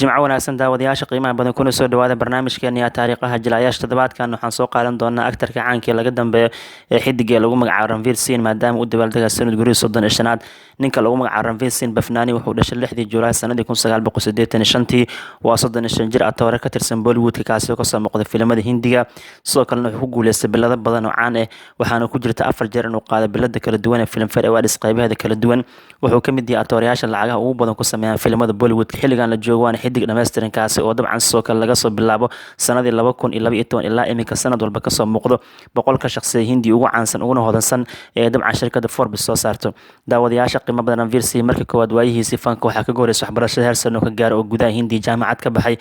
jimco wanaagsan daawadayaasha qiimaha badan kuna soo dhawaada barnaamijkeena taariikhaha jilayaasha toddobaadkan waxaan soo qaadan doonaa aktarka caanka ee laga dambeeyo ee xidiga lagu magacaabo Ranveer Singh maadaama uu dabaaldega sanad guriga 35aad ninka lagu magacaabo Ranveer Singh Bafnani wuxuu dhashay 6 Juulaay sanadii 1985 waa 35 jir atore ka tirsan Bollywood kaasi oo ka soo muuqday filimada Hindiga sidoo kalena wuxuu ku guuleystay bilado badan oo caan ah waxaana ku jirta 4 jeer inuu qaado bilada kala duwan ee Filmfare Awards qaybaha kala duwan wuxuu ka mid yahay atoreyaasha lacagaha ugu badan ku sameeyaan filimada Bollywood xilligan la joogo xidig dhameystiran kaasi oo dabcan soo kale laga soo bilaabo sanadii 2012 ilaa imika sanad walba ka soo muuqdo boqolka shakhsiga Hindi ugu caansan uguna hodansan ee dabcan shirkadda Forbes soo saarto daawadayaasha qiimo badan Ranveer Singh markii koowaad waayihiisa fanka waxa ka gooraysa waxbarashada heer sare oo ka gaaro oo gudaha Hindi jaamacad ka baxay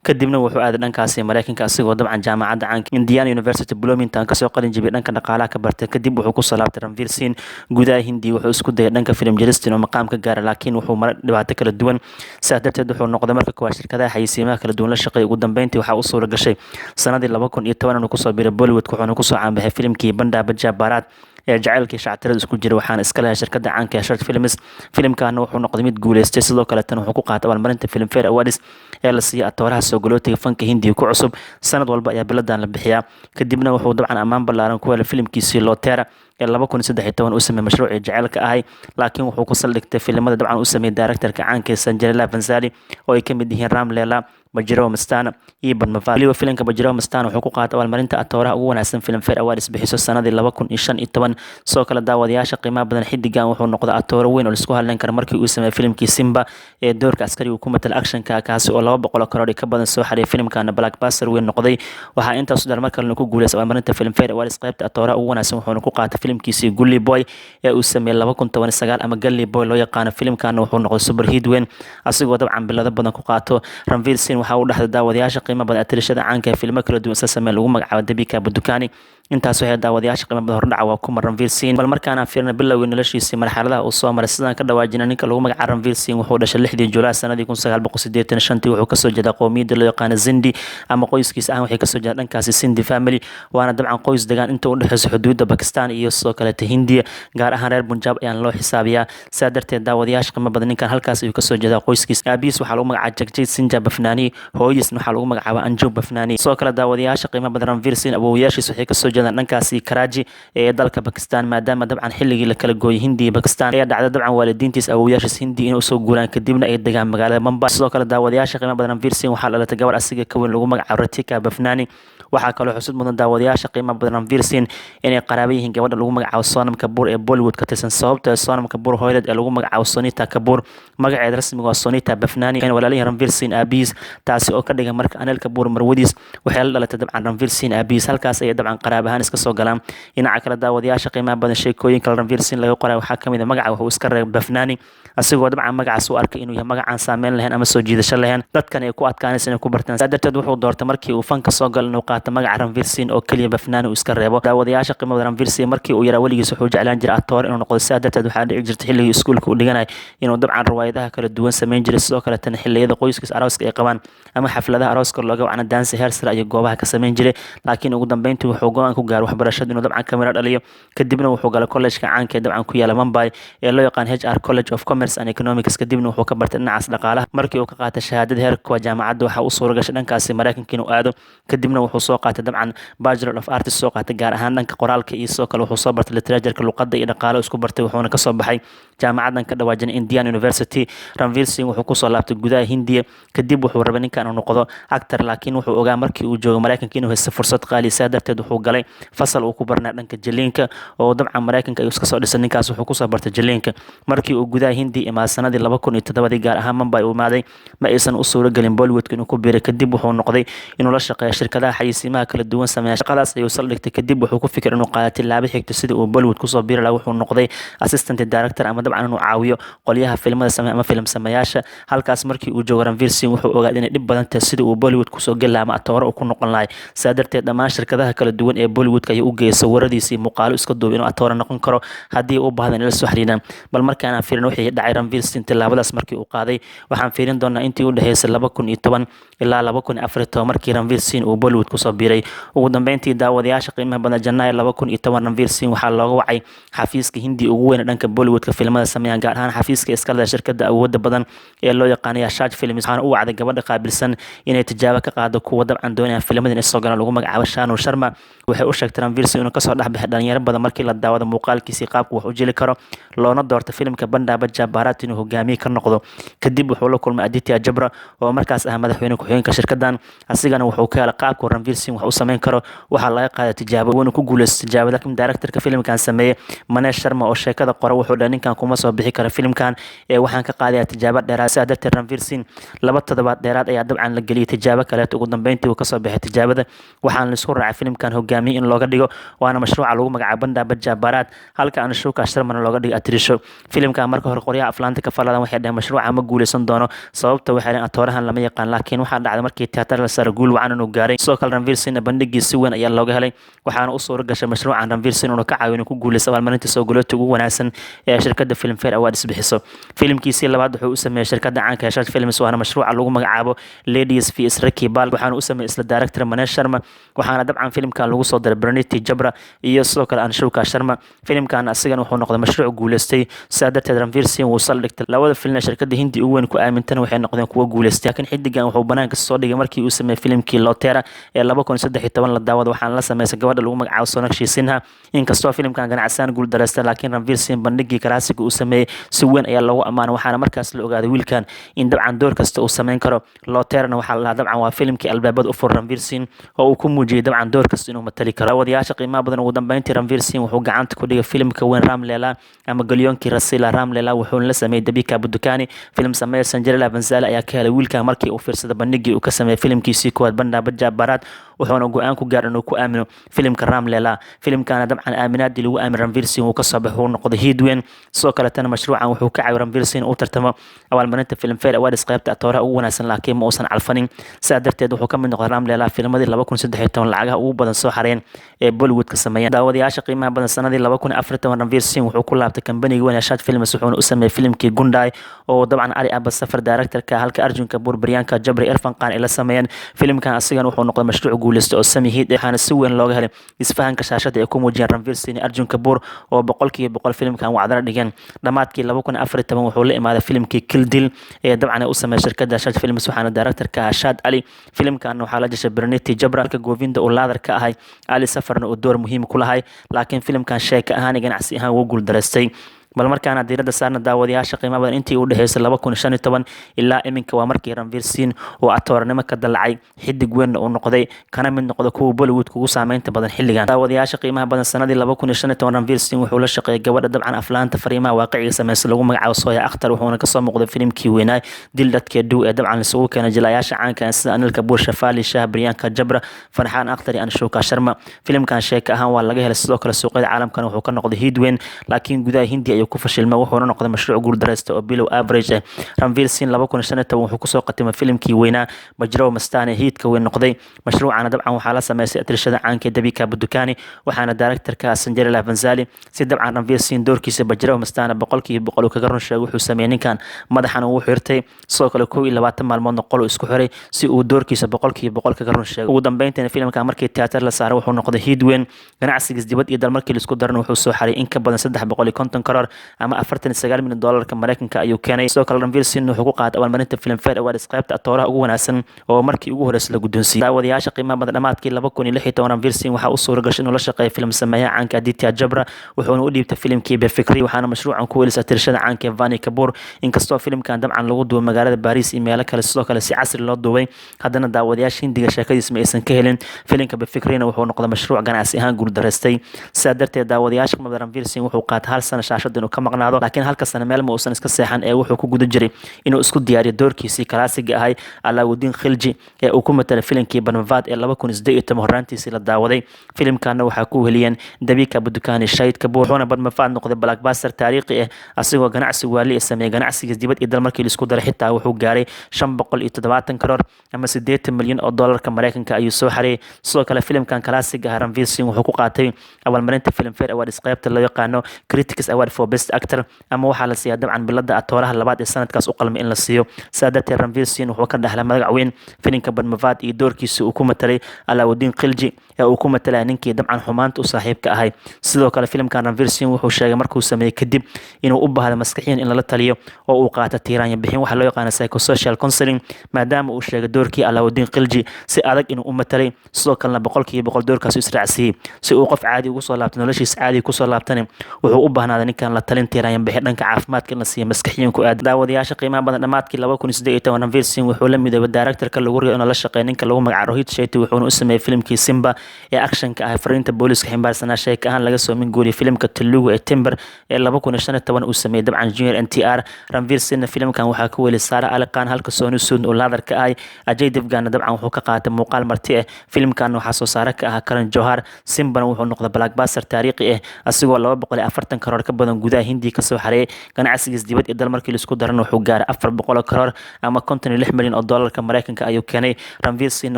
kadibna wuxuu aaday dhankaasi Mareykanka asigoo dabcan jaamacadda caanka Indiana University Bloomington ka soo qalin jabiyay dhanka dhaqaalaha ka bartay kadib wuxuu ku soo laabtay Ranveer Singh gudaha Hindi wuxuu isku dayay dhanka film jarista oo maqaam ka gaaray laakiin wuxuu maray dhibaato kala duwan sidaas darteed wuxuu noqday marka koowaad shirkadaha xayeysiimaha kala duwan la shaqeeyay ugu dambeyntii waxa uu suura gashay sanadii 2010 inuu ku soo biiray Bollywood wuxuuna ku soo caanbaxay filimkii Banda Baja Barat ee jacaylkii shactirada isku jira waxaana iska leh shirkadda caanka ee Shart Films filimkaana wuxuu noqday mid guuleystay sidoo kale tan wuxuu ku qaatay abaalmarinta Filmfare Awards ee la siiyay atooraha soo galootiga fanka Hindiga ku cusub sanad walba ayaa biladan la bixiyaa kadibna wuxuu dabcan ammaan ballaaran ku helay filimkiisii Lotera ee 2013 uu sameeyay mashruucii jacaylka ahay laakiin wuxuu ku saldhigtay filimada dabcan uu sameeyay directorka caanka ee Sanjay Leela Bhansali oo ay ka mid yihiin Ram Leela Bajirao Mastana iyo Padmavali filimka Bajirao Mastana wuxuu ku qaatay abaalmarinta atooraha ugu wanaagsan Filmfare Awards bixiso sanadii 2015 soo kala daawadayaasha qiimaha badan xidigan wuxuu noqday atoor weyn oo la isku halleyn karo markii uu sameeyay filimkii Simba ee doorka askari uu ku matalay actionka kaasi oo 200 karoor ka badan soo xareeyay filimkana blockbuster weyn noqday waxa intaas u dar markii uu ku guuleystay abaalmarinta Filmfare Awards qaybta atooraha ugu wanaagsan wuxuu ku qaatay filimkiisii Gully Boy ee uu sameeyay 2019 ama Gully Boy loo yaqaan filimkana wuxuu noqday super hit weyn asigoo dabcan bilado badan ku qaato Ranveer Singh waxa uu dhaxday daawadayaasha qiimo badan atirashada caanka ee filmo kala duwan sameeyay lagu magacaabo Deepika Padukone intaas waxay daawadayaasha qiimo badan hordhac waa kuma Ranveer Singh bal markaana fiirna bilowgii noloshiisa marxaladaha uu soo maray sidaan ka dhawaajina ninka lagu magacaabo Ranveer Singh wuxuu dhashay 6 Juulaay sanadii 1985 wuxuu ka soo jeedaa qowmiyadda loo yaqaan Sindhi ama qoyskiisa ah waxay ka soo jeedaan dhankaasi Sindhi family waana dabcan qoys degan inta u dhaxaysa xuduudda Pakistan iyo sidoo kale Hindiya gaar ahaan reer Punjab ayaan loo xisaabiyaa sidaa darteed daawadayaasha qiimo badan ninkan halkaas ayuu ka soo jeedaa qoyskiisa aabiis waxaa lagu magacaabaa Jagjit Singh Bafnani hooyadiisna waxaa lagu magacaabaa Anju Bafnani sidoo kale daawadayaasha qiimo badan Ranveer Singh awoowayaashiisa waxay ka soo jeedaan dhankaasi Karachi ee dalka Pakistan maadaama dabcan xilligii la kala gooyay Hindiya Pakistan ayaa dhacday dabcan waalidiintiisa awoowayaashiisa Hindi inuu soo guuraan kadibna ay degaan magaalada Mumbai sidoo kale daawadayaasha qiimo badan Ranveer Singh waxaa dhalatay gabar asiga ka weyn lagu magacaabo Ritika Bafnani waxaa kaloo xusud mudan daawadayaasha qiimo badan Ranveer Singh inay qaraabo yihiin gabadha lagu magacaabo Sonam Kapoor ee Bollywood ka tirsan sababta Sonam Kapoor hooyadeed ee lagu magacaabo Sonita Kapoor magaceeda rasmiga waa Sonita Bafnani kan walaalihii Ranveer Singh aabiis taasi oo ka dhigan marka Anil Kapoor marwadiis waxay la dhalatay dabcan Ranveer Singh aabiis halkaas ay dabcan qaraabo ahaan iska soo galaan dhinaca kale daawadayaasha qiimaha badan sheekooyinka Ranveer Singh laga qoray waxaa kamid ah magaca wuxuu iska reebay Bafnani asigoo dabcan magacaas u arkay inuu yahay magacaan saameyn lahayn ama soo jiidasho lahayn dadkan ay ku adkaanaysan inay ku bartaan sadarteed wuxuu doortay markii uu fanka soo galay inuu qaato magaca Ranveer Singh oo kaliya Bafnani uu iska reebo daawadayaasha qiimaha badan Ranveer Singh markii uu yaraa waligiis wuxuu jeclaan jiray atoor inuu noqdo sadarteed waxaa dhici jirtay xilligii iskuulka uu dhiganay inuu dabcan riwaayadaha kala duwan sameyn jiray sidoo kale tan xilliyada qoyskiisa arooska ay qabaan ama xafladaha arooska looga wacna dance heer sare iyo goobaha ka sameyn jiray laakiin ugu dambeyntii wuxuu go'aan ku gaaray waxbarashada inuu dabcan kamira dhaliyo kadibna wuxuu galay college-ka caanka ee dabcan ku yaala Mumbai ee loo yaqaan HR College of Commerce and Economics kadibna wuxuu ka bartay dhinacaas dhaqaalaha markii uu ka qaatay shahaadada heerka jaamacadda waxa uu suura gashay dhankaasi Mareykanka inuu aado kadibna wuxuu soo qaatay dabcan Bachelor of Arts soo qaatay gaar ahaan dhanka qoraalka iyo sidoo kale wuxuu soo bartay literature-ka luqadda iyo dhaqaalaha isku bartay wuxuuna ka soo baxay jaamacaddan ka dhawaajin Indiana University Ranveer Singh wuxuu ku soo laabtay gudaha Hindiya kadib wuxuu rabay ninkan inuu noqdo actor laakiin wuxuu ogaa markii uu joogo Mareykanka inuu haysto fursad qaali ah darteed wuxuu galay fasal uu ku barnaa dhanka jiliinka oo dabcan Mareykanka ayuu iska soo dhisay ninkaas wuxuu ku soo bartay jiliinka markii uu gudaha Hindi imaa sanadii 2007 gaar ahaan Mumbai uu imaaday ma aysan u suura galin Bollywood inuu ku biiray kadib wuxuu noqday inuu la shaqeeyo shirkadaha xayeysiimaha kala duwan sameeya shaqadaas ayuu saldhigtay kadib wuxuu ku fikiray inuu qaado tilaabo xigta sidii uu Bollywood ku soo biiri lahaa wuxuu noqday assistant director ama dabcan inuu caawiyo qolyaha filimada sameeya ama film sameeyaasha halkaas markii uu joogo Ranveer Singh wuxuu ogaaday inay dhib badan tahay sidii uu Bollywood ku soo gali lahaa ama atooro ku noqon lahaa sadarteed dhammaan shirkadaha kala duwan ee Bollywood ayuu u geeyay waradiisii muuqaalo iska duubay inuu atooro noqon karo haddii uu baahdan in la soo xiriiraan bal markaan fiirin wixii dhacay Ranveer Singh tilaabadaas markii uu qaaday waxaan fiirin doonaa intii u dhaxaysay 2010 ilaa 2014 markii Ranveer Singh uu Bollywood ku soo biiray ugu dambeyntii daawadayaasha qiimaha badan Janaayo 2010 Ranveer Singh waxaa looga wacay xafiiska Hindi ugu weyn dhanka Bollywood ka filimada filimada sameeyaan gaar ahaan xafiiska iska leh shirkadda awoodda badan ee loo yaqaano Yaashaaj Films waxaana u wacday gabadha qaabilsan inay tijaabo ka qaado kuwa dabcan doonaya filimada in soo galaan lagu magacaabo Shanu Sharma waxay u sheegtay Ranveer Singh inuu kasoo dhexbixi dhalinyaro badan markii la daawado muuqaalkiisa qaabku wax u jili karo loona doorto filimka Bandaba Jabarat inuu hogaamiye ka noqdo kadib wuxuu la kulmay Aditya Jabra oo markaas ah madaxweyne ku-xigeenka shirkaddan asigana wuxuu ka helay qaabku Ranveer Singh wax u sameyn karo waxaa laga qaaday tijaabo wuxuu ku guuleystay tijaabada laakiin directorka filimkan sameeyay Maneesh Sharma oo sheekada qora wuxuu dhahay ninkan kuma soo bixi karo filimkan ee waxaan ka qaadayaa tijaabo dheeraad sidaa darteed Ranveer Singh laba toddobaad dheeraad ayaa dabcan la geliyay tijaabo kale ugu dambeyntii uu kasoo bixay tijaabada waxaana la isku raacay filimkan hogaamiye in looga dhigo waana mashruuca lagu magacaabo Bandaba Jabarat halka Anushka Sharma looga dhigo atrisho filimkan marka hore qoryaha aflaanta ka faladan waxay dhaheen mashruuca ma guuleysan doono sababta waxay dhaheen atoorahan lama yaqaan laakiin waxaa dhacday markii tiyaatar la saaray guul wacan inuu gaaray sidoo kale Ranveer Singh bandhigiisa si weyn ayaa looga helay waxaana u suura gashay mashruucan Ranveer Singh inuu ka caawiyo inuu ku guuleysto abaalmarinta soo galooti ugu wanaagsan ee shirkadda Filmfare Awards bixiso filimkiisii labaad wuxuu u sameeyay shirkadda caanka Yaashaaj Films waana mashruuca lagu magacaabo Ladies vs Ricky Ball waxaana u sameeyay isla director Maneesh Sharma waxaana dabcan filimkan lagu soo daray Praniti Jabra iyo sidoo kale Anushka Sharma filimkan asigana wuxuu noqday mashruuc guuleystay sidaa darteed Ranveer Singh wuu saldhigtay labada filim ee shirkadda Hindi ugu weyn ku aamintana waxay noqdeen kuwo guuleystay laakiin xidigan wuxuu banaanka soo dhigay markii uu sameeyay filimkii Lotera ee 2013 la daawado waxaana la sameeyay gabadha lagu magacaabo Sonakshi Sinha inkastoo filimkan ganacsan guul dareystay laakiin Ranveer Singh bandhigii kalaasiga uu sameeyay si weyn ayaa loogu amaanay waxaana markaas la ogaaday wiilkan in dabcan door kasta uu sameyn karo Loterna waxaa la dabcan waa filimkii albaabada u fur Ranveer Singh oo uu ku muujiyay dabcan door kasta inuu matali karo wadayaasha qiimaha badan ugu dambeyntii Ranveer Singh wuxuu gacanta ku dhigay filimka weyn Ram Leela ama Galyoonkii Rasila Ram Leela wuxuu la sameeyay Dabika Budukani filim sameeyay Sanjay Banzali ayaa ka helay wiilkan markii uu fiirsaday bandhigii uu ka sameeyay filimkiisii koowaad Bandaba Jabarat wuxuuna go'aan ku gaaray inuu ku aamino filimka Ram Leela filimkana dabcan aaminaadii lagu aamin Ranveer Singh uu ka soo baxay uu noqday hit weyn sidoo kale tan mashruucan wuxuu ka caawiyay Ranveer Singh uu tartamo abaalmarinta Filmfare Awards qaybta atooraha ugu wanaagsan laakiin ma uusan calfanin sidaa darteed wuxuu ka mid noqday Ram Leela filmadii 2013 lacagaha ugu badan soo xareen ee Bollywood ka sameeyay daawadayaasha qiimaha badan sanadii 2014 Ranveer Singh wuxuu ku laabtay kambaniga weyn Yaashaaj Films wuxuuna u sameeyay filimkii Gundai oo dabcan Ali Abbas Safar directorka halka Arjun Kapoor Priyanka Jabri Irfan Khan ay la sameeyeen filimkan asigana wuxuu noqday mashruuc guuleystay oo sami hit waxaana si weyn looga helay isfahanka shaashada ee ku muujiyay Ranveer Singh Arjun Kapoor oo boqolkiiba boqol filimkan wacdana dhigeen dhamaadkii 2014 wuxuu la imaaday filimkii Kill Deal ee dabcan u sameeyay shirkadda Yaashaaj Films waxaana directorka Shad Ali filimkan waxaa la jashay Praniti Jabra halka Govinda uu laadar ka ahay Ali Safarna uu door muhiim ku lahay laakiin filimkan sheeka ahaan ganacsi ahaan wuu guul dareystay bal markaana diiradda saarna daawadayaasha qiimaha badan intii u dhaxeysay 2015 ilaa iminka waa markii Ranveer Singh oo atoornimo ka dalacay xidig weyn uu noqday kana mid noqday kuwa Bollywood kugu saameynta badan xilligan daawadayaasha qiimaha badan sanadii 2015 Ranveer Singh wuxuu la shaqeeyay gabadha dabcan aflaanta fariimaha waaqiciga sameysay lagu magacaabo Soya Akhtar wuxuuna ka soo muuqday filimkii weynaa Dil Dadke Du ee dabcan isugu keenay jilayaasha caanka sida Anil Kapoor Shafali Shah Priyanka Jabra Farhan Akhtar iyo Anushka Sharma filimkan sheeka ahaan waa laga helay sidoo kale suuqyada caalamkan wuxuu ka noqday hit weyn laakiin gudaha Hindi ku fashilmay wuxuuna noqday mashruuc guul dareysta oo below average Ranveer Singh 2015 wuxuu ku soo qatimay filimkii weynaa Bajrao Mastani hiitka weyn noqday mashruucana dabcan waxaa la sameeyay atrishada caanka Dabika Budukani waxaana directorka Sanjay Banzali si dabcan Ranveer Singh doorkiisa Bajrao Mastani boqolkiiba boqol kaga run sheegay wuxuu sameeyay ninkan madaxana uu xirtay sidoo kale 22 maalmood qol isku xiray si uu doorkiisa boqolkiiba boqol kaga run sheegay ugu dambeyntii filimka markii tiyaatar la saaray wuxuu noqday hit weyn ganacsigiisa dibad iyo dal markii la isku daran wuxuu soo xaray in ka badan 350 karoor ama 49 milyan doolarka Mareykanka ayuu keenay sidoo kale Ranveer Singh wuxuu ku qaaday abaalmarinta Filmfare Awards qaybta atooraha ugu wanaagsan oo markii ugu horeysay la guddoonsiiyay daawadayaasha qiimaha badan dhamaadkii 2016 Ranveer Singh waxa uu soo gashay inuu la shaqeeyo film sameeya caanka Aditya Jabra wuxuuna u dhiibtay filimkii Befikri waxaana mashruucan ku weelisay tirshada caanka Vani Kapoor inkastoo filimkan dabcan lagu duubay magaalada Paris iyo meelo kale sidoo kale si casri loo duubay haddana daawadayaasha Hindiga sheekadiisa ma aysan ka helin filimka Befikrina wuxuu noqday mashruuc ganacsi ahaan guul dareystay sidaa darteed daawadayaasha qiimaha Ranveer Singh wuxuu qaatay hal sano shaashada inuu ka maqnaado laakiin halka sano meel ma uusan iska seexan ee wuxuu ku guda jiray inuu isku diyaariyo doorkiisii kalaasiga ahay Alauddin Khilji ee uu ku matalay filimkii Banvad ee 2018 horaantiisii la daawaday filimkana waxaa ku heliyeen Dabika Budukani Shahid Kapoor wuxuuna Banvad noqday blockbuster taariikhi ah asigoo ganacsi waali sameeyay ganacsigiisa dibad iyo dal markii la isku daray xitaa wuxuu gaaray 570 karoor ama 80 milyan oo doolarka Mareykanka ayuu soo xareeyay sidoo kale filimkan kalaasiga ah Ranveer Singh wuxuu ku qaatay abaalmarinta Filmfare Awards qaybta loo yaqaano Critics Award for for best actor ama waxaa la siiyaa dabcan bilada atooraha labaad ee sanadkaas u qalmay in la siiyo sidaa darteed Ranveer Singh wuxuu ka dhaxlay magac weyn filimka Padmavat iyo doorkiisa uu ku matalay Alauddin Khilji ee uu ku matalay ninkii dabcan xumaanta u saaxiibka ahay sidoo kale filimkan Ranveer Singh wuxuu sheegay markuu sameeyay kadib inuu u baahdo maskaxiyan in lala taliyo oo uu qaato tiiraanya bixin waxa loo yaqaan psychosocial counseling maadaama uu sheegay doorkii Alauddin Khilji si adag inuu u matalay sidoo kalena boqolkiiba boqol doorkaas israacsiiyay si uu qof caadi ugu soo laabto noloshiisa caadi ku soo laabtana wuxuu u baahnaaday ninkan la talin tiiraanya bixin dhanka caafimaadka in la siiyo maskaxiyan ku aad daawadayaasha qiimaha badan dhamaadkii 2018 Ranveer Singh wuxuu la midoobay directorka lagu riyo inuu la shaqeeyo ninka lagu magacaabo Rohit Shetty wuxuuna u sameeyay filimkii Simba ee actionka ah fariinta booliska ximbaarsanaa sheeka ahaan laga soo min guuriyay filimka Telugu ee Timber ee 2015 uu sameeyay dabcan Junior NTR Ranveer Singh filimkan waxaa ku weelay Sara Ali Khan halka Sonu Sood oo laadarka ah Ajay Devgan dabcan wuxuu ka qaatay muuqaal marti ah filimkan waxaa soo saara ka ah Karan Johar Simba wuxuu noqday blockbuster taariikhi ah asigoo 240 karoor ka badan gudaha Hindi ka soo xareeyay ganacsigiisa dibadda ee dal markii la isku daran wuxuu gaaray 400 karoor ama 56 milyan oo doolarka Mareykanka ayuu keenay Ranveer Singh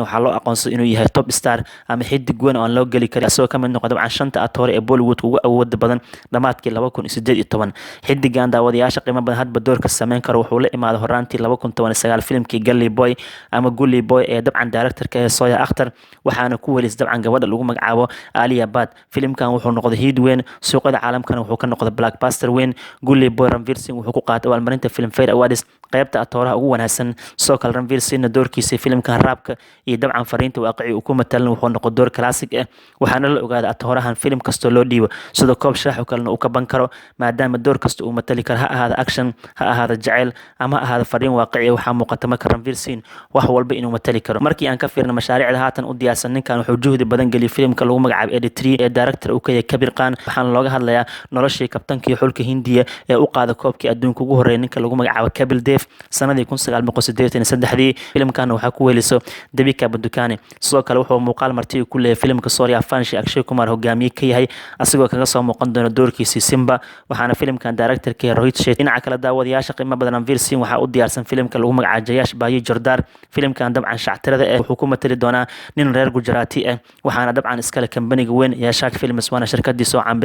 waxaa loo aqoonsaday inuu yahay top star ama xidig weyn oo aan loo gali karin asoo ka mid noqday dabcan shanta atoore ee Bollywood ugu awood badan dhamaadkii 2018 xidigan daawadayaasha qiimo badan hadba doorka sameyn karo wuxuu la imaaday horaantii 2019 filimkii Gully Boy ama Gully Boy ee dabcan directorka ee Zoya Akhtar waxaana ku weelis dabcan gabadha lagu magacaabo Alia Bhatt filimkan wuxuu noqday hit weyn suuqyada caalamkana wuxuu ka noqday blockbuster weyn Gully Boy Ranveer Singh wuxuu ku qaatay abaalmarinta Filmfare Awards qaybta atooraha ugu wanaagsan soo kale Ranveer Singh doorkiisa filimkan raabka iyo dabcan fariinta waaqici uu ku matalan wuxuu noqday door classic ah waxaana la ogaaday atoorahan filim kasto loo dhiibo sida koob shaax oo kalena uu ka ban karo maadaama door kasta uu matali karo ha ahaada action ha ahaada jacayl ama ha ahaada fariin waaqici waxaa muuqata marka Ranveer Singh wax walba inuu matali karo markii aan ka fiirno mashaariicda haatan u diyaarsan ninkan wuxuu juhdi badan geliyay filimka lagu magacaabo Editri ee director uu ka yahay Kabir Khan waxaana looga hadlayaa noloshii kabtankii xulka Hindiya ee u qaada koobkii adduunka ugu horeeyay ninka lagu magacaabo Kapil Dev sanadii 1983 filimkan waxaa ku weeliso Deepika Padukone sidoo kale wuxuu muuqaal marti ku leeyahay filimka Surya Vanshi Akshay Kumar hogaamiye ka yahay asigoo kaga soo muuqan doona doorkiisa Simba waxaana filimkan directorka Rohit Shetty dhinaca kale daawadayaasha qiimo badan Ranveer Singh waxaa u diyaarsan filimka lagu magacaabo Jayash Bhayi Jordar filimkan dabcan shactirada ah wuxuu ku matali doonaa nin reer Gujarati ah waxaana dabcan iskale kambaniga weyn ee Yashak Films waana shirkadii soo caan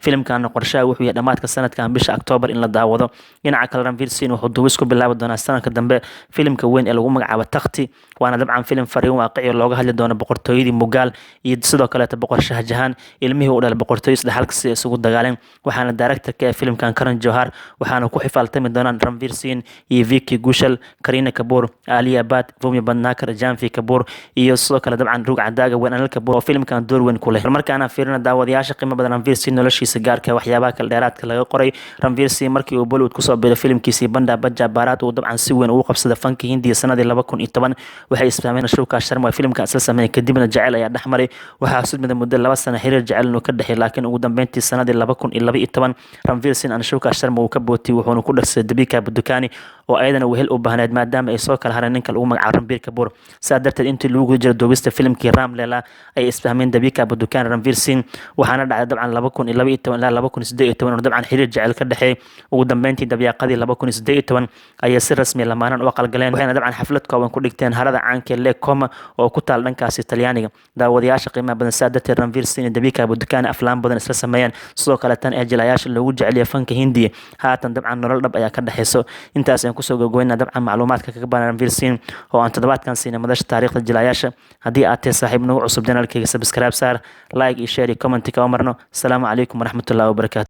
filimkan qorshaha wuxuu yahay dhamaadka sanadkan bisha October in la daawado dhinaca kale Ranveer Singh wuxuu duubis ku bilaabi doonaa sanadka dambe filimka weyn ee lagu magacaabo Takhti waana dabcan filim fariin waaqici looga hadli doono boqortooyadii Mughal iyo sidoo kale boqor Shah Jahan ilmihii u dhalay boqortooyada saddexalka si isugu dagaaleen waxaana directorka ee filimkan Karan Johar waxaana ku xifaaltami doonaan Ranveer Singh iyo Vicky Kaushal Kareena Kapoor Alia Bhatt Bhumi Bandhakar Janvi Kapoor iyo sidoo kale dabcan Rug Cadaaga weyn Anil Kapoor oo filimkan door weyn ku leh markaana fiirina daawadayaasha qiimo badan Ranveer Singh noloshiisa gaarka waxyaabaha kala dheeraadka laga qoray Ranveer Singh markii uu Bollywood ku soo biiray filimkiisii Banda Bajja Bharat uu dabcan si weyn ugu qabsaday fanka Hindiya sanadii 2010 waxay isfahmeen Showka Sharma filimka asal sameeyay kadibna jacayl ayaa dhaxmaray waxaa sudmada muddo 2 sano xiriir jacayl inuu ka dhaxay laakiin ugu dambeyntii sanadii 2012 Ranveer Singh aan Showka Sharma uu ka bootay wuxuuna ku dhagsay Deepika Padukone oo ayadana wehel u baahneed maadaama ay soo kala hareen ninka lagu magacaabo Ranbir Kapoor saa darteed intii lagu jiro doobista filimkii Ram Leela ay isfahmeen Deepika Padukone Ranveer Singh waxaana dhacday dabcan 2012 ilaa 2018 oo dabcan xiriir jacayl ka dhaxay ugu dambeyntii dabiiqadii 2018 ayay si rasmi lamaanan u qalgaleen waxayna dabcan xaflad kooban ku dhigteen harada caanka Lake Como oo ku taal dhankaasi Talyaaniga daawadayaasha qiimaha badan saa darteed Ranveer Singh iyo Deepika Padukone aflaan badan isla sameeyeen sidoo kale tan ee jilayaasha loogu jecel yahay fanka Hindiya haatan dabcan nolol dhab ayaa ka dhaxayso intaas aan kusoo gogoynaa dabcan macluumaadka kaga baahan Ranveer Singh oo aan toddobaadkan siinay madasha taariikhda jilayaasha haddii aad tahay saaxiib nagu cusub channelkayga subscribe saar like iyo share iyo comment ka marno assalamu calaykum waraxmatullaahi wabarakaatu